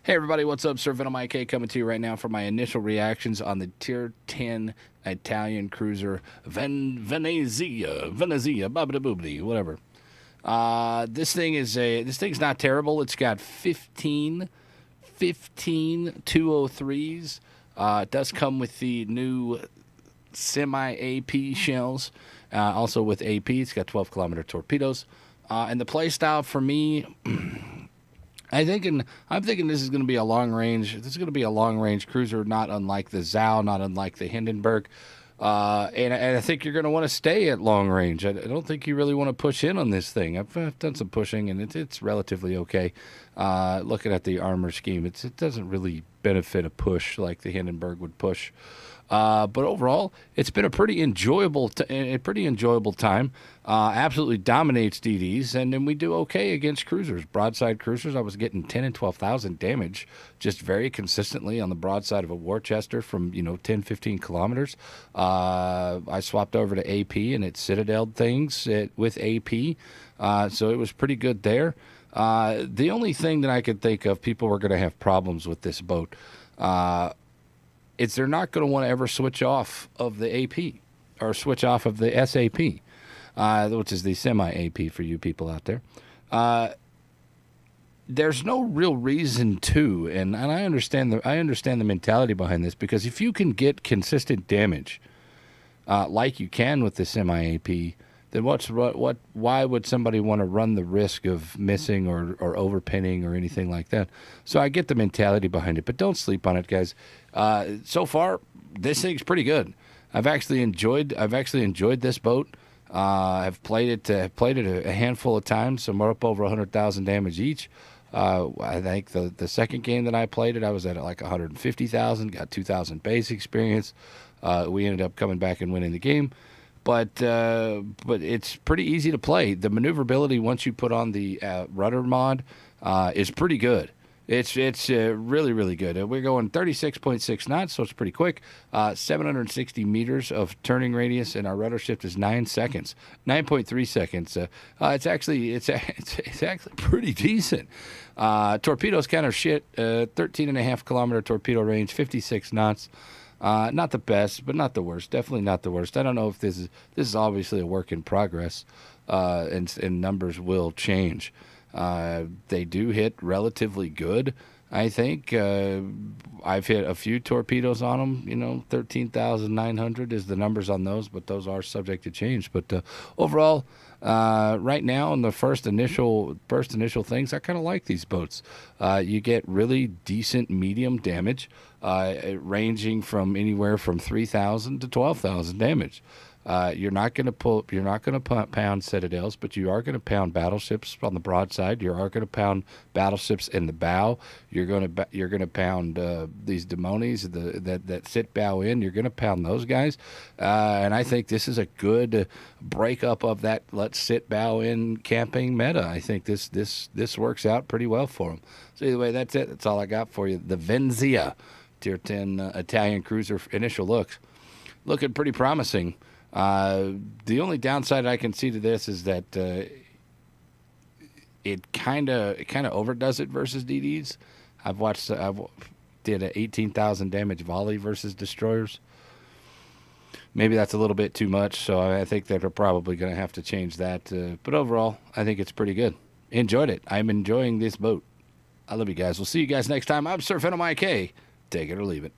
Hey everybody, what's up? Sir Venom IK coming to you right now for my initial reactions on the Tier 10 Italian cruiser Venezia, Babidi Boobidi, whatever. This thing's not terrible. It's got 15 203s. It does come with the new semi-AP shells, also with AP. It's got 12-kilometer torpedoes, and the play style for me. I'm thinking this is going to be a long range. This is going to be a long range cruiser, not unlike the Zao, not unlike the Hindenburg. And I think you're going to want to stay at long range. I don't think you really want to push in on this thing. I've done some pushing, and it's relatively okay. Looking at the armor scheme, it doesn't really benefit a push like the Hindenburg would push. But overall, it's been a pretty enjoyable time. Absolutely dominates DDs, and then we do okay against cruisers. Broadside cruisers, I was getting 10 and 12,000 damage just very consistently on the broadside of a Worcester from 10, 15 kilometers. I swapped over to AP, and it citadeled things with AP, so it was pretty good there. The only thing that I could think of people were going to have problems with this boat. They're not going to want to ever switch off of the AP or switch off of the SAP, which is the semi-AP for you people out there. There's no real reason to, and I understand the mentality behind this, because if you can get consistent damage like you can with the semi-AP, then why would somebody want to run the risk of missing or overpinning or anything like that? So I get the mentality behind it, but don't sleep on it, guys. So far, this thing's pretty good. I've actually enjoyed this boat. I've played it a handful of times, so we're up over 100,000 damage each. I think the second game that I played it, I was at like 150,000, got 2,000 base experience. We ended up coming back and winning the game. But it's pretty easy to play. The maneuverability, once you put on the rudder mod, is pretty good. It's really, really good. We're going 36.6 knots, so it's pretty quick. 760 meters of turning radius, and our rudder shift is 9 seconds, 9.3 seconds. It's actually pretty decent. Torpedoes kind of shit. 13.5 kilometer torpedo range, 56 knots. Not the best, but not the worst. Definitely not the worst. I don't know if this is obviously a work in progress, and numbers will change. They do hit relatively good, I think. I've hit a few torpedoes on them. 13,900 is the numbers on those, but those are subject to change. But overall, right now, in the first initial things, I kind of like these boats. You get really decent medium damage, ranging from anywhere from 3,000 to 12,000 damage. You're not going to pound citadels, but you are going to pound battleships on the broadside. You are going to pound battleships in the bow. You're going to pound these demonies that sit bow in. You're going to pound those guys, and I think this is a good breakup of that let's sit bow in camping meta. I think this works out pretty well for them. So either way, that's it. That's all I got for you. The Venezia Tier 10 Italian cruiser initial looks looking pretty promising. The only downside I can see to this is that it kind of overdoes it versus DDs. I did a 18,000 damage volley versus destroyers. Maybe that's a little bit too much, so I think that they're probably going to have to change that. But overall, I think it's pretty good. Enjoyed it. I'm enjoying this boat. I love you guys. We'll see you guys next time. I'm Sir Venom IK. Take it or leave it.